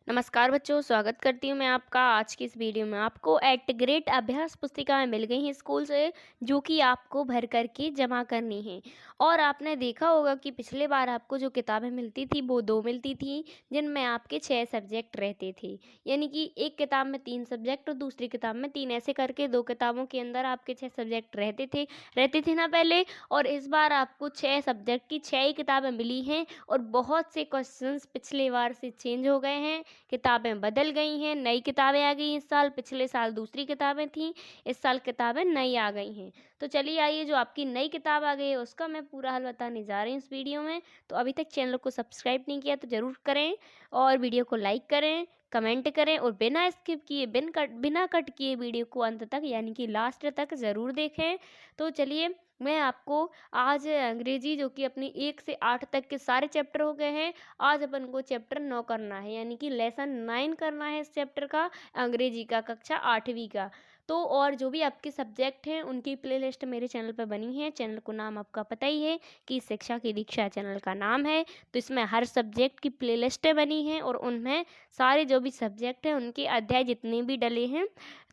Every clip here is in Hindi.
नमस्कार बच्चों, स्वागत करती हूँ मैं आपका आज की इस वीडियो में। आपको एट ग्रेड अभ्यास पुस्तिकाएं मिल गई हैं स्कूल से, जो कि आपको भर करके जमा करनी है। और आपने देखा होगा कि पिछले बार आपको जो किताबें मिलती थी वो 2 मिलती थी, जिनमें आपके 6 सब्जेक्ट रहते थे। यानी कि एक किताब में 3 सब्जेक्ट और दूसरी किताब में 3, ऐसे करके 2 किताबों के अंदर आपके 6 सब्जेक्ट रहते थे ना पहले। और इस बार आपको 6 सब्जेक्ट की 6 ही किताबें मिली हैं और बहुत से क्वेश्चंस पिछले बार से चेंज हो गए हैं। किताबें बदल गई हैं, नई किताबें आ गई इस साल। पिछले साल दूसरी किताबें थीं, इस साल किताबें नई आ गई हैं। तो चलिए आइए, जो आपकी नई किताब आ गई है उसका मैं पूरा हल बताने जा रही हूँ इस वीडियो में। तो अभी तक चैनल को सब्सक्राइब नहीं किया तो ज़रूर करें, और वीडियो को लाइक करें, कमेंट करें, और बिना स्किप किए बिना कट किए वीडियो को अंत तक यानी कि लास्ट तक ज़रूर देखें। तो चलिए, मैं आपको आज अंग्रेजी, जो कि अपनी 1 से 8 तक के सारे चैप्टर हो गए हैं, आज अपन को चैप्टर 9 करना है, यानी कि लेसन 9 करना है इस चैप्टर का, अंग्रेजी का, कक्षा 8वीं का। तो और जो भी आपके सब्जेक्ट हैं उनकी प्लेलिस्ट मेरे चैनल पर बनी है। चैनल को नाम आपका पता ही है कि शिक्षा की दीक्षा चैनल का नाम है। तो इसमें हर सब्जेक्ट की प्लेलिस्टें बनी हैं और उनमें सारे जो भी सब्जेक्ट हैं उनके अध्याय जितने भी डले हैं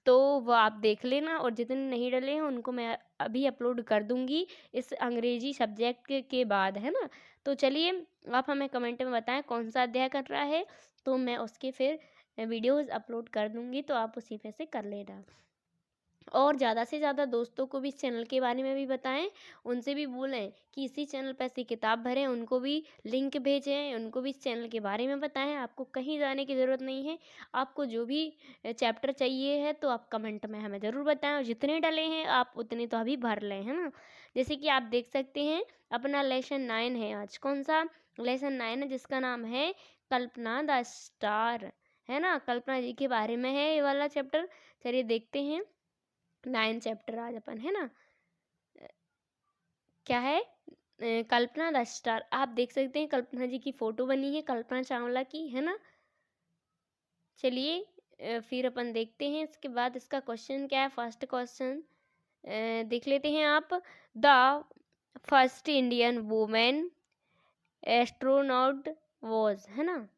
तो वो आप देख लेना, और जितने नहीं डले हैं उनको मैं अभी अपलोड कर दूंगी इस अंग्रेजी सब्जेक्ट के बाद, है ना। तो चलिए, आप हमें कमेंट में बताएं कौन सा अध्याय कर रहा है, तो मैं उसके फिर वीडियोस अपलोड कर दूंगी, तो आप उसी में से कर लेना। और ज़्यादा से ज़्यादा दोस्तों को भी इस चैनल के बारे में भी बताएं, उनसे भी बोलें कि इसी चैनल पर ऐसी किताब भरें, उनको भी लिंक भेजें, उनको भी इस चैनल के बारे में बताएं। आपको कहीं जाने की ज़रूरत नहीं है। आपको जो भी चैप्टर चाहिए है तो आप कमेंट में हमें ज़रूर बताएं, और जितने डले हैं आप उतने तो अभी भर लें, है ना। जैसे कि आप देख सकते हैं, अपना लेसन 9 है आज। कौन सा लेसन 9 है? जिसका नाम है कल्पना द स्टार, है ना। कल्पना जी के बारे में है ये वाला चैप्टर। चलिए देखते हैं 9 चैप्टर आज अपन, है ना। क्या है? कल्पना द स्टार। आप देख सकते हैं कल्पना जी की फोटो बनी है, कल्पना चावला की, है ना। चलिए फिर अपन देखते हैं इसके बाद इसका क्वेश्चन क्या है। फर्स्ट क्वेश्चन देख लेते हैं आप। The first Indian women astronaut was, है ना।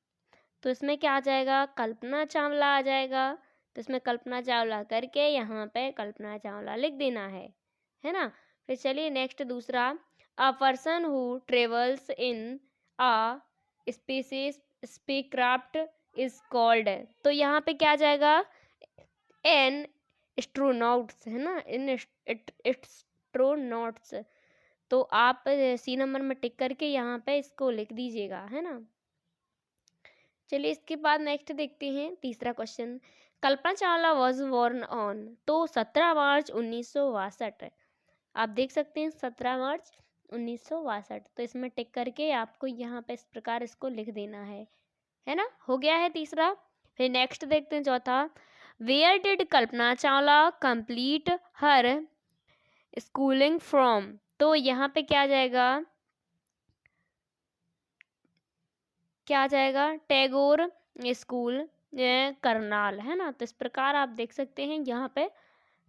तो इसमें क्या आ जाएगा? कल्पना चावला आ जाएगा। तो इसमें कल्पना चावला करके यहाँ पे कल्पना चावला लिख देना है ना। फिर चलिए नेक्स्ट दूसरा। A person who travels in a species spacecraft is called. तो यहाँ पे क्या आ जाएगा? एन एस्ट्रोनॉट्स, है ना। इन एस्ट्रोनॉट्स। तो आप सी नंबर में टिक करके यहाँ पे इसको लिख दीजिएगा, है ना। चलिए इसके बाद नेक्स्ट देखते हैं तीसरा question. Kalpana Chawla was born on. तो 17 मार्च 1962। आप देख सकते हैं 17 मार्च 1962। तो इसमें टिक करके आपको यहाँ पे इस प्रकार इसको लिख देना है ना। हो गया है तीसरा। फिर नेक्स्ट देखते हैं चौथा। Where did Kalpana Chawla complete her schooling from. तो यहाँ पे क्या आ जाएगा? क्या आ जाएगा? टैगोर स्कूल करनाल, है ना। तो इस प्रकार आप देख सकते हैं यहाँ पे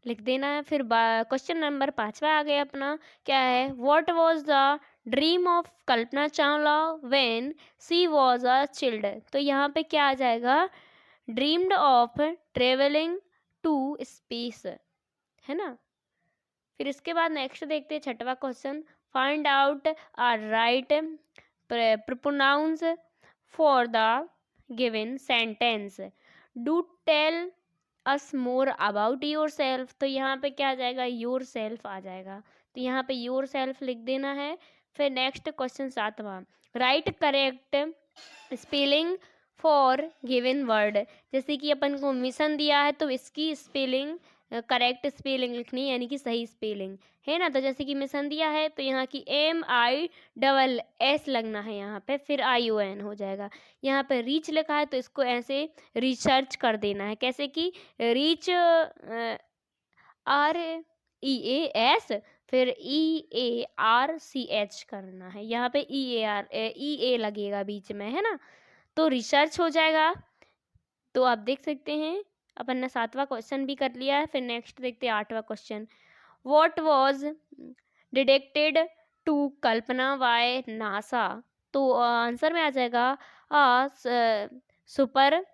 लिख देना है। फिर क्वेश्चन नंबर 5वां आ गया अपना। क्या है? What was the dream of Kalpana Chawla when she was a child. तो यहाँ पे क्या आ जाएगा? Dreamed of travelling to space, है ना। फिर इसके बाद नेक्स्ट देखते हैं छठवां question. Find out a right pronoun for the given sentence. Do tell us more about yourself. तो यहाँ पे क्या आ जाएगा? योर सेल्फ आ जाएगा। तो यहाँ पे योर सेल्फ लिख देना है। फिर नेक्स्ट क्वेश्चन 7वां। Write correct spelling for given word. जैसे कि अपन को मिशन दिया है तो इसकी स्पेलिंग करेक्ट स्पेलिंग लिखनी है, यानी कि सही स्पेलिंग, है ना। तो जैसे कि मिशन दिया है तो यहाँ की MISS लगना है यहाँ पे, फिर ION हो जाएगा। यहाँ पे रीच लिखा है तो इसको ऐसे रिसर्च कर देना है। कैसे कि रीच REAS, फिर EARCH करना है। यहाँ पे EA लगेगा बीच में, है ना। तो रिसर्च हो जाएगा। तो आप देख सकते हैं अपन ने 7वां क्वेश्चन भी कर लिया है। फिर नेक्स्ट देखते हैं 8वां question. What was detected to Kalpana by NASA. तो आंसर में आ जाएगा super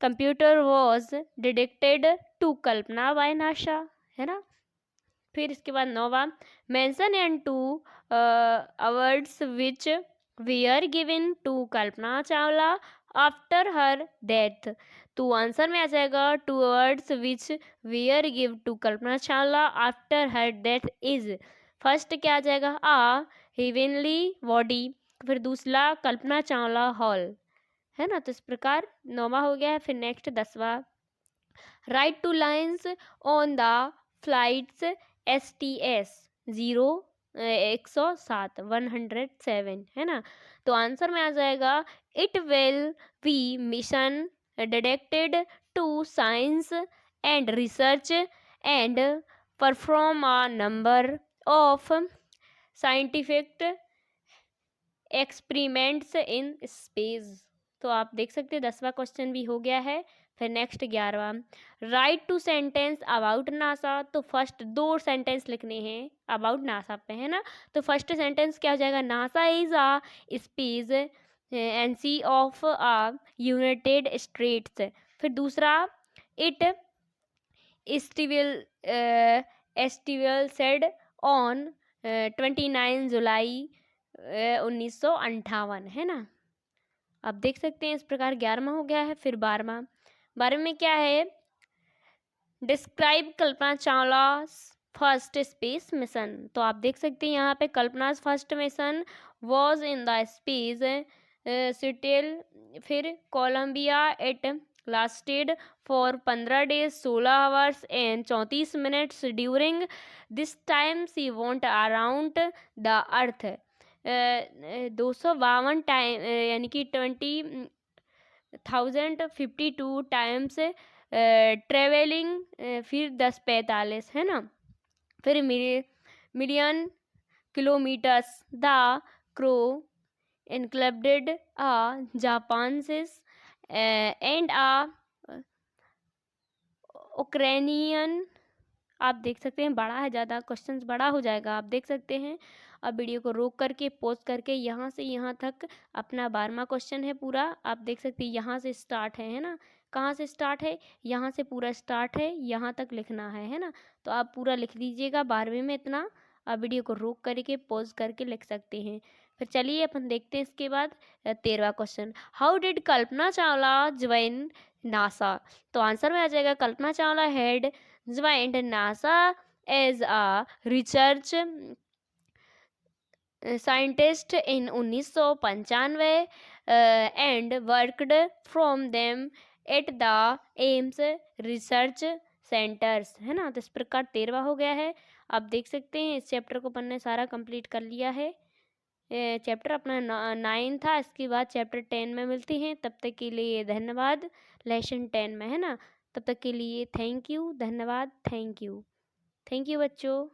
computer was deducted to Kalpana by NASA, है ना। फिर इसके बाद 9वां, mention and two awards which we are given to Kalpana Chawla after her death. तो आंसर में आ जाएगा two awards which we are give to Kalpana Chawla after her death is, first क्या आ जाएगा, आ हेवेनली बॉडी, फिर दूसरा कल्पना चावला हॉल, है ना। तो इस प्रकार 9वां हो गया है। फिर नेक्स्ट 10वां, write two lines on the flights STS 107 107, है ना। तो आंसर में आ जाएगा it will be mission directed to science and research and perform a number of scientific experiments in space. तो आप देख सकते हैं 10वां क्वेश्चन भी हो गया है। फिर नेक्स्ट 11वां, write two sentence about NASA. तो फर्स्ट 2 सेंटेंस लिखने हैं अबाउट नासा पे, है ना। तो फर्स्ट सेंटेंस क्या हो जाएगा, NASA is a space agency of a United states. फिर दूसरा, इट एस्टिवल सेड ऑन 29 जुलाई 1958, है ना। आप देख सकते हैं इस प्रकार 11वां हो गया है। फिर 12वां में क्या है, describe Kalpana Chawla first space mission. तो आप देख सकते हैं यहाँ पे Kalpana first mission was in the space shuttle, फिर Columbia it lasted for 15 days 16 hours and 34 minutes during this time she went around the earth 252 time, यानी कि 20,052 टाइम्स ट्रेवलिंग, फिर 10:45, है ना। फिर million kilometres the crew included a Japan से एंड आ उक्रेनियन। आप देख सकते हैं बड़ा है ज़्यादा, क्वेश्चंस बड़ा हो जाएगा, आप देख सकते हैं। अब वीडियो को रोक करके पॉज करके यहाँ से यहाँ तक अपना 12वां क्वेश्चन है पूरा, आप देख सकते हैं यहाँ से स्टार्ट है ना। कहाँ से स्टार्ट है, यहाँ से पूरा स्टार्ट है, यहाँ तक लिखना है ना। तो आप पूरा लिख दीजिएगा 12वें में इतना। आप वीडियो को रोक करके पॉज करके लिख सकते हैं। फिर चलिए अपन देखते हैं इसके बाद 13वां question, how did Kalpana Chawla join NASA. तो आंसर में आ जाएगा Kalpana Chawla had joined NASA as a research scientist in 1995 and worked from them at the Ames research centres, है ना। तो इस प्रकार 13वां हो गया है। आप देख सकते हैं इस चैप्टर को पढ़ने सारा कंप्लीट कर लिया है। चैप्टर अपना 9 था, इसके बाद चैप्टर 10 में मिलती हैं। तब तक के लिए धन्यवाद। लेसन 10 में, है ना। तब तक के लिए थैंक यू, धन्यवाद, थैंक यू बच्चों।